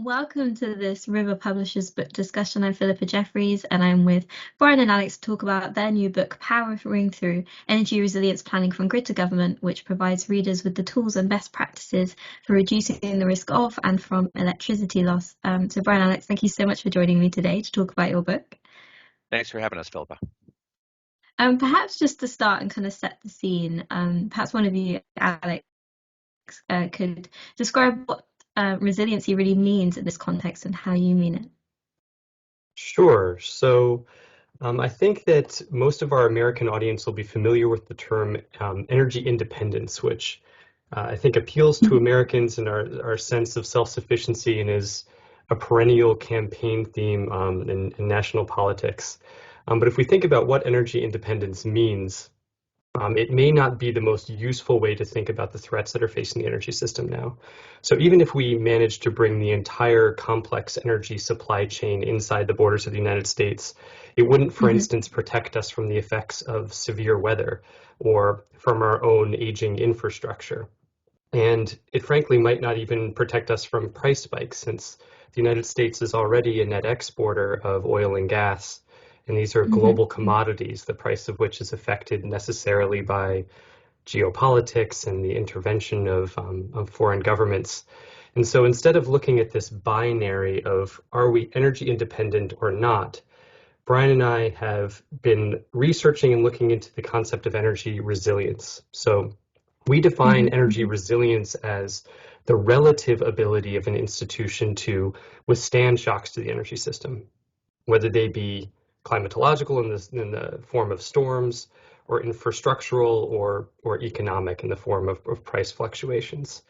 Welcome to this River Publishers book discussion. I'm Philippa Jefferies, and I'm with Brian and Alex to talk about their new book, Powering Through Energy Resilience Planning from Grid to Government, which provides readers with the tools and best practices for reducing the risk of and from electricity loss. So Brian and Alex, thank you so much for joining me today to talk about your book. Thanks for having us, Philippa. Perhaps just to start and kind of set the scene, perhaps one of you, Alex, could describe what resiliency really means in this context and how you mean it. Sure. So I think that most of our American audience will be familiar with the term energy independence, which I think appeals to Americans and our sense of self-sufficiency and is a perennial campaign theme in national politics. But if we think about what energy independence means, it may not be the most useful way to think about the threats that are facing the energy system now. So even if we manage to bring the entire complex energy supply chain inside the borders of the United States, it wouldn't, for instance, protect us from the effects of severe weather or from our own aging infrastructure. And it frankly might not even protect us from price spikes, since the United States is already a net exporter of oil and gas. And these are global commodities, the price of which is affected necessarily by geopolitics and the intervention of foreign governments. And so instead of looking at this binary of are we energy independent or not, Brian and I have been researching and looking into the concept of energy resilience. So we define energy resilience as the relative ability of an institution to withstand shocks to the energy system, whether they be climatological in the form of storms, or infrastructural or economic in the form of price fluctuations.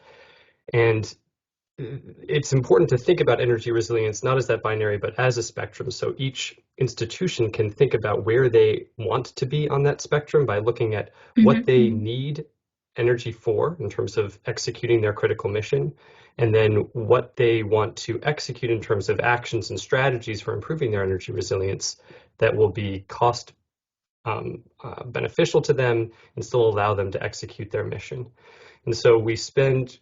And it's important to think about energy resilience not as that binary, but as a spectrum. So each institution can think about where they want to be on that spectrum by looking at what they need energy for in terms of executing their critical mission, and then what they want to execute in terms of actions and strategies for improving their energy resilience that will be cost beneficial to them and still allow them to execute their mission. And so we spend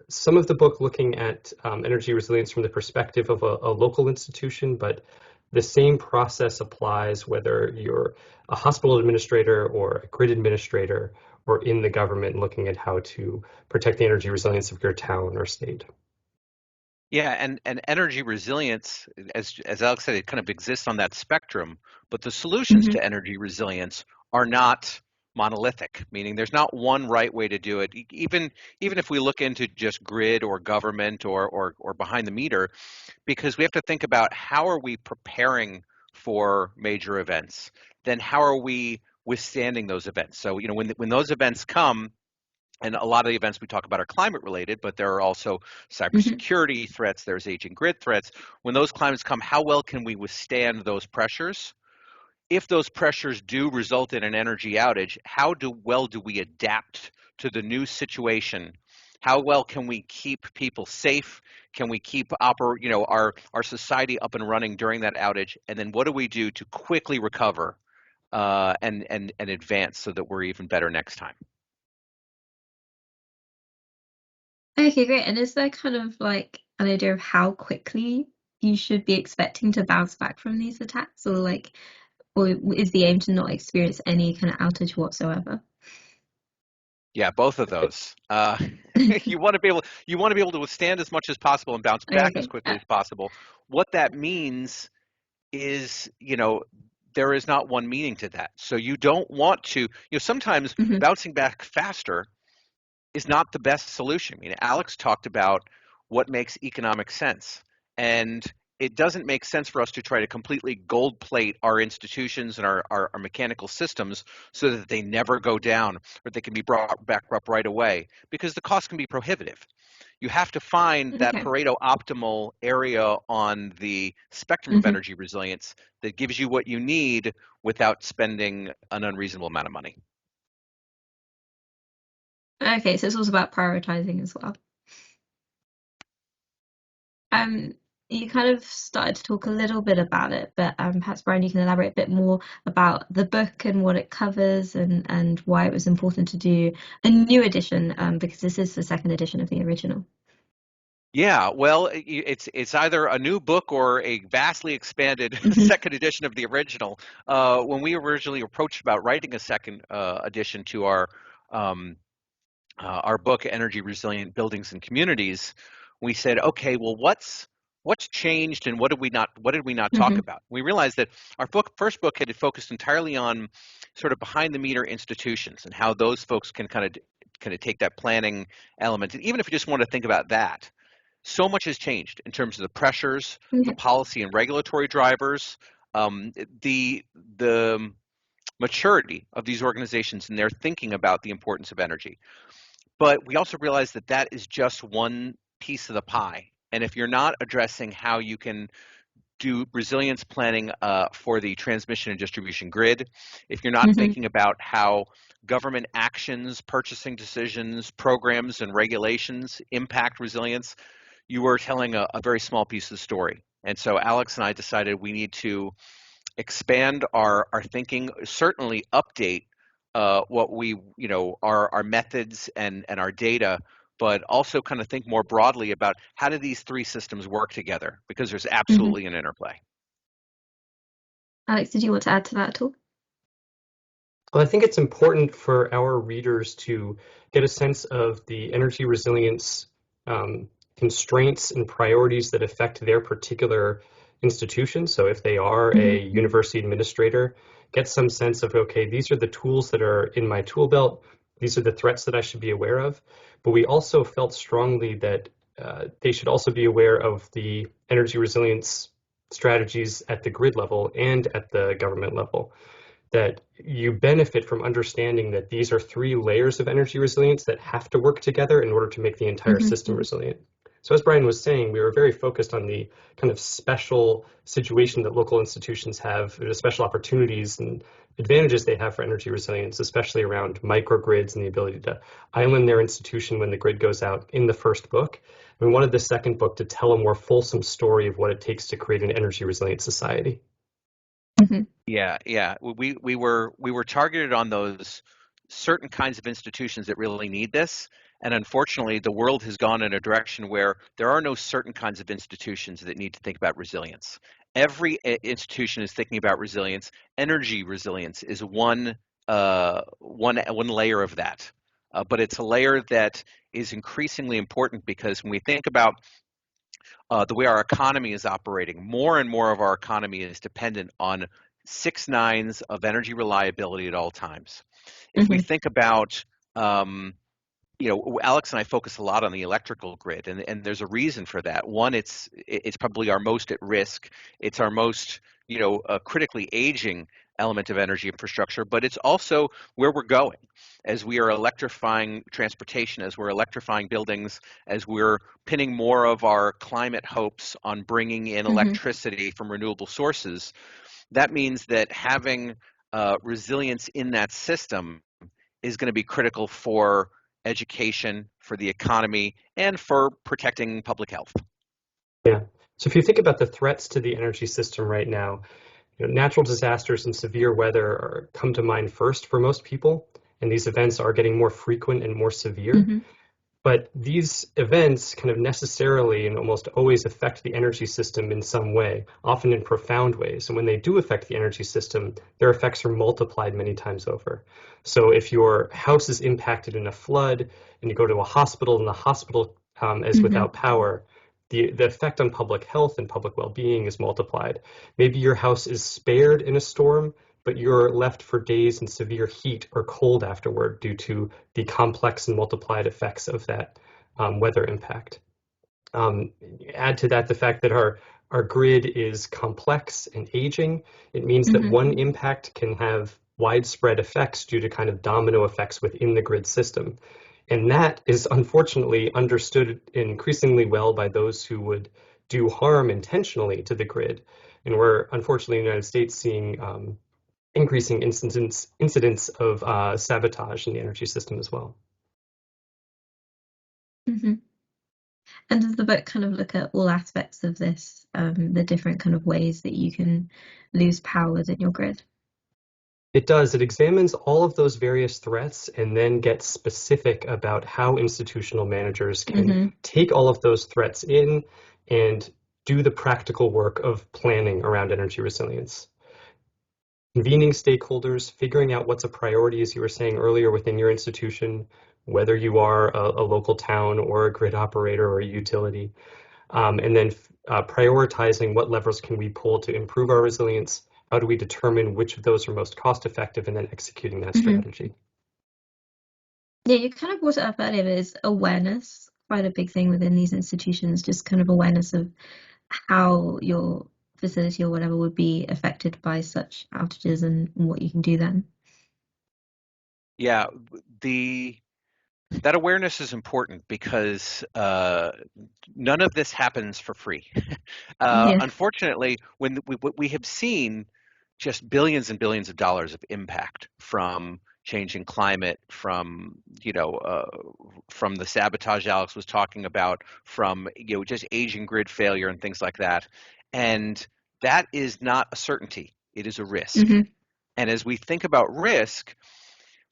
some of the book looking at energy resilience from the perspective of a local institution, but the same process applies whether you're a hospital administrator or a grid administrator or in the government looking at how to protect the energy resilience of your town or state. Yeah, and energy resilience, as Alex said, it kind of exists on that spectrum, but the solutions to energy resilience are not monolithic, meaning there's not one right way to do it. Even if we look into just grid or government or behind the meter, because we have to think about how are we preparing for major events, then how are we withstanding those events? So, when those events come, and a lot of the events we talk about are climate related, but there are also cybersecurity threats, there's aging grid threats. When those climates come, how well can we withstand those pressures? If those pressures do result in an energy outage, how well do we adapt to the new situation? How well can we keep people safe? Can we keep our society up and running during that outage? And then what do we do to quickly recover and advance so that we're even better next time? Okay, great. And is there kind of like an idea of how quickly you should be expecting to bounce back from these attacks, or is the aim to not experience any kind of outage whatsoever? Yeah, both of those. You want to be able to withstand as much as possible and bounce back as quickly as possible. What that means is, there is not one meaning to that. So you don't want to, sometimes bouncing back faster is not the best solution. I mean, Alex talked about what makes economic sense, and it doesn't make sense for us to try to completely gold plate our institutions and our mechanical systems so that they never go down or they can be brought back up right away, because the cost can be prohibitive. You have to find that Pareto optimal area on the spectrum of energy resilience that gives you what you need without spending an unreasonable amount of money. Okay, so it's also about prioritizing as well. You kind of started to talk a little bit about it, but perhaps Brian, you can elaborate a bit more about the book and what it covers and why it was important to do a new edition, because this is the second edition of the original. Yeah, well, it's either a new book or a vastly expanded Hmm. second edition of the original. When we originally approached about writing a second edition to um, our book, Energy Resilient Buildings and Communities, we said, okay, well, what's changed and what did we not talk Hmm. about? We realized that our first book had focused entirely on sort of behind the meter institutions and how those folks can kind of take that planning element. And even if you just want to think about that, so much has changed in terms of the pressures, the Yeah. policy and regulatory drivers, um, the maturity of these organizations and their thinking about the importance of energy. But we also realize that that is just one piece of the pie. And if you're not addressing how you can do resilience planning for the transmission and distribution grid, if you're not Hmm. thinking about how government actions, purchasing decisions, programs, and regulations impact resilience, you were telling a very small piece of the story. And so Alex and I decided we need to expand our thinking, certainly update what our methods and our data, but also kind of think more broadly about how do these three systems work together, because there's Hmm. absolutely an interplay. Alex, did you want to add to that at all? Well, I think it's important for our readers to get a sense of the energy resilience um, constraints and priorities that affect their particular institution. So if they are a Hmm. university administrator, get some sense of, okay, these are the tools that are in my tool belt. These are the threats that I should be aware of. But we also felt strongly that they should also be aware of the energy resilience strategies at the grid level and at the government level, that you benefit from understanding that these are three layers of energy resilience that have to work together in order to make the entire system Hmm. resilient. So as Brian was saying, we were very focused on the kind of special situation that local institutions have, the special opportunities and advantages they have for energy resilience, especially around microgrids and the ability to island their institution when the grid goes out in the first book. We wanted the second book to tell a more fulsome story of what it takes to create an energy resilient society. Hmm. Yeah, yeah. We were targeted on those certain kinds of institutions that really need this. And unfortunately, the world has gone in a direction where there are no certain kinds of institutions that need to think about resilience. Every institution is thinking about resilience. Energy resilience is one layer of that. But it's a layer that is increasingly important, because when we think about the way our economy is operating, more and more of our economy is dependent on six nines of energy reliability at all times. If we Hmm. think about, Alex and I focus a lot on the electrical grid, and there's a reason for that. One, it's probably our most at risk. It's our most, critically aging element of energy infrastructure, but it's also where we're going as we are electrifying transportation, as we're electrifying buildings, as we're pinning more of our climate hopes on bringing in Hmm. electricity from renewable sources. That means that having resilience in that system is going to be critical for education, for the economy, and for protecting public health. Yeah. So if you think about the threats to the energy system right now, natural disasters and severe weather come to mind first for most people, and these events are getting more frequent and more severe. Hmm. But these events kind of necessarily and almost always affect the energy system in some way, often in profound ways. And when they do affect the energy system, their effects are multiplied many times over. So if your house is impacted in a flood and you go to a hospital and the hospital is Hmm. without power, the effect on public health and public well-being is multiplied. Maybe your house is spared in a storm, but you're left for days in severe heat or cold afterward due to the complex and multiplied effects of that weather impact. Um, Add to that the fact that our grid is complex and aging. It means that Hmm. one impact can have widespread effects due to kind of domino effects within the grid system. And that is unfortunately understood increasingly well by those who would do harm intentionally to the grid. And we're unfortunately in the United States seeing increasing incidents of sabotage in the energy system as well. Hmm. And does the book kind of look at all aspects of this, the different kind of ways that you can lose power within your grid? It does. It examines all of those various threats and then gets specific about how institutional managers can take all of those threats in and do the practical work of planning around energy resilience. Convening stakeholders, figuring out what's a priority, as you were saying earlier, within your institution, whether you are a local town or a grid operator or a utility, and then prioritizing what levers can we pull to improve our resilience. How do we determine which of those are most cost effective, and then executing that strategy? Yeah, you kind of brought it up earlier, but it's awareness, quite a big thing within these institutions, just kind of awareness of how your facility or whatever would be affected by such outages and what you can do then. Yeah, that awareness is important because none of this happens for free. Unfortunately, when we have seen just billions and billions of dollars of impact from changing climate, from from the sabotage Alex was talking about, from just aging grid failure and things like that, and that is not a certainty; it is a risk. And as we think about risk,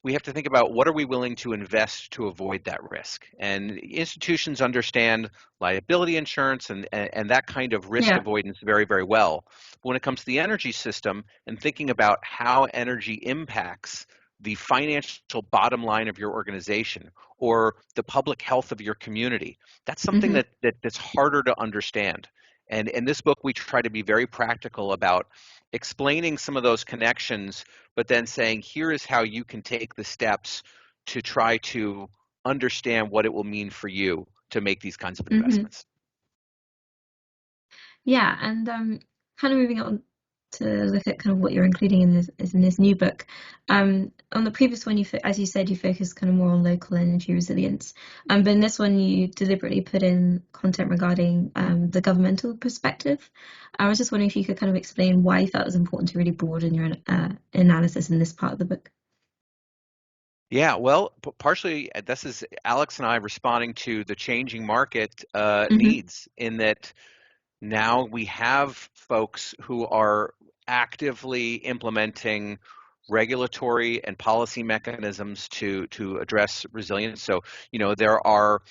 we have to think about what are we willing to invest to avoid that risk. And institutions understand liability insurance and that kind of risk avoidance very, very well. But when it comes to the energy system and thinking about how energy impacts the financial bottom line of your organization or the public health of your community, that's something that's harder to understand. And in this book, we try to be very practical about explaining some of those connections, but then saying, here is how you can take the steps to try to understand what it will mean for you to make these kinds of investments. Yeah, and kind of moving on to look at kind of what you're including in this new book. On the previous one, as you said, you focused kind of more on local energy resilience. But in this one, you deliberately put in content regarding the governmental perspective. I was just wondering if you could kind of explain why you felt it was important to really broaden your analysis in this part of the book. Yeah, well, partially this is Alex and I responding to the changing market needs, in that now we have folks who are actively implementing regulatory and policy mechanisms to address resilience. So, there are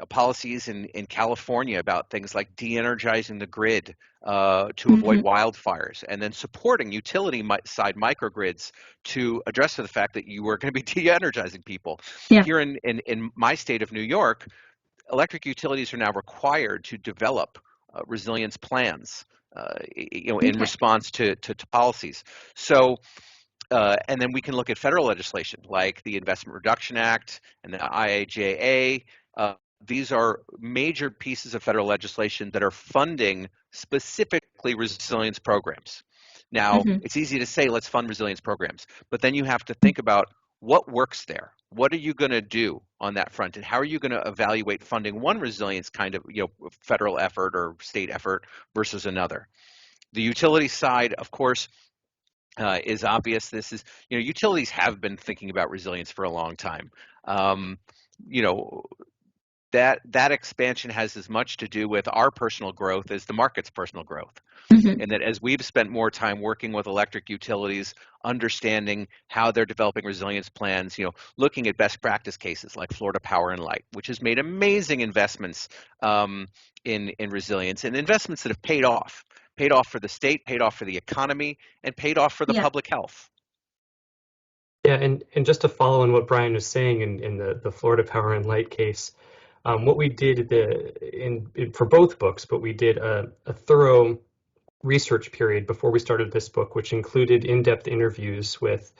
policies in California about things like de-energizing the grid to avoid wildfires, and then supporting utility side microgrids to address the fact that you are going to be de-energizing people. Here in my state of New York, electric utilities are now required to develop resilience plans, in response to policies. So, and then we can look at federal legislation like the Investment Reduction Act and the IIJA. These are major pieces of federal legislation that are funding specifically resilience programs. Now, it's easy to say, let's fund resilience programs, but then you have to think about what works there. What are you going to do on that front, and how are you going to evaluate funding one resilience kind of federal effort or state effort versus another? The utility side, of course, is obvious. This is, utilities have been thinking about resilience for a long time. That expansion has as much to do with our personal growth as the market's personal growth. And that as we've spent more time working with electric utilities, understanding how they're developing resilience plans, looking at best practice cases like Florida Power and Light, which has made amazing investments in resilience, and investments that have paid off for the state, paid off for the economy, and paid off for the public health. Yeah, and just to follow on what Brian was saying in the Florida Power and Light case, what we did for both books, but we did a thorough research period before we started this book, which included in-depth interviews with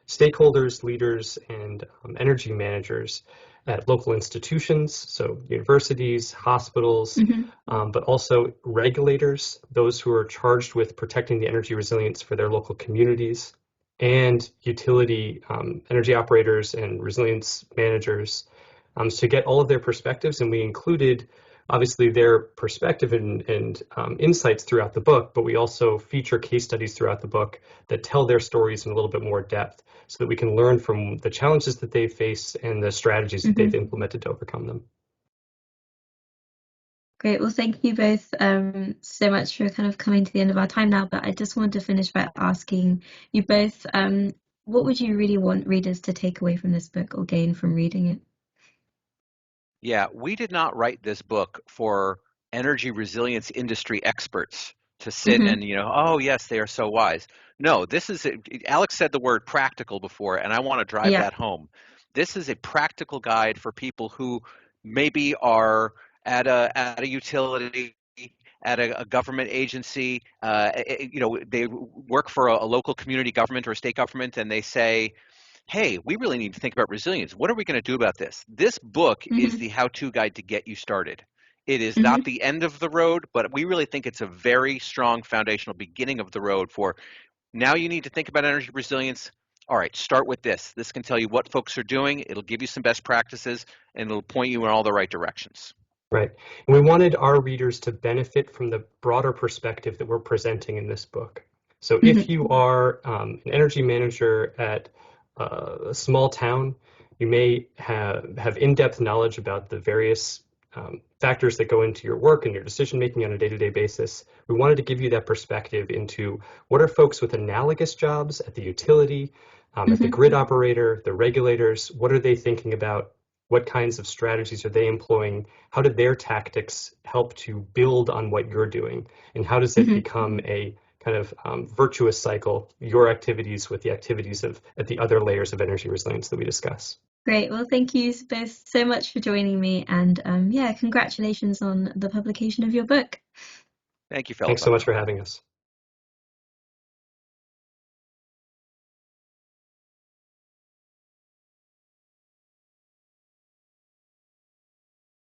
stakeholders, leaders, and energy managers at local institutions, so universities, hospitals, but also regulators, those who are charged with protecting the energy resilience for their local communities, and utility energy operators and resilience managers, to get all of their perspectives. And we included obviously their perspective and insights throughout the book, but we also feature case studies throughout the book that tell their stories in a little bit more depth, so that we can learn from the challenges that they face and the strategies that they've implemented to overcome them. Great. Well, thank you both so much for kind of coming to the end of our time now. But I just wanted to finish by asking you both, what would you really want readers to take away from this book or gain from reading it? Yeah, we did not write this book for energy resilience industry experts to sit Mm-hmm. and, oh, yes, they are so wise. No, Alex said the word practical before, and I want to drive Yeah. that home. This is a practical guide for people who maybe are at a utility, at a government agency, they work for a local community government or a state government, and they say, hey, we really need to think about resilience. What are we going to do about this? This book is Mm-hmm. the how-to guide to get you started. It is not Mm-hmm. the end of the road, but we really think it's a very strong foundational beginning of the road for now you need to think about energy resilience. All right, start with this. This can tell you what folks are doing. It'll give you some best practices, and it'll point you in all the right directions. Right. And we wanted our readers to benefit from the broader perspective that we're presenting in this book. So if you are an energy manager at a small town, you may have in-depth knowledge about the various factors that go into your work and your decision making on a day-to-day basis. We wanted to give you that perspective into what are folks with analogous jobs at the utility, at the grid operator, the regulators, what are they thinking about? What kinds of strategies are they employing? How do their tactics help to build on what you're doing? And how does it become a kind of virtuous cycle, your activities with the activities at the other layers of energy resilience that we discuss? Great. Well, thank you both so much for joining me. And yeah, congratulations on the publication of your book. Thank you, Thanks so Philippa. much for having us.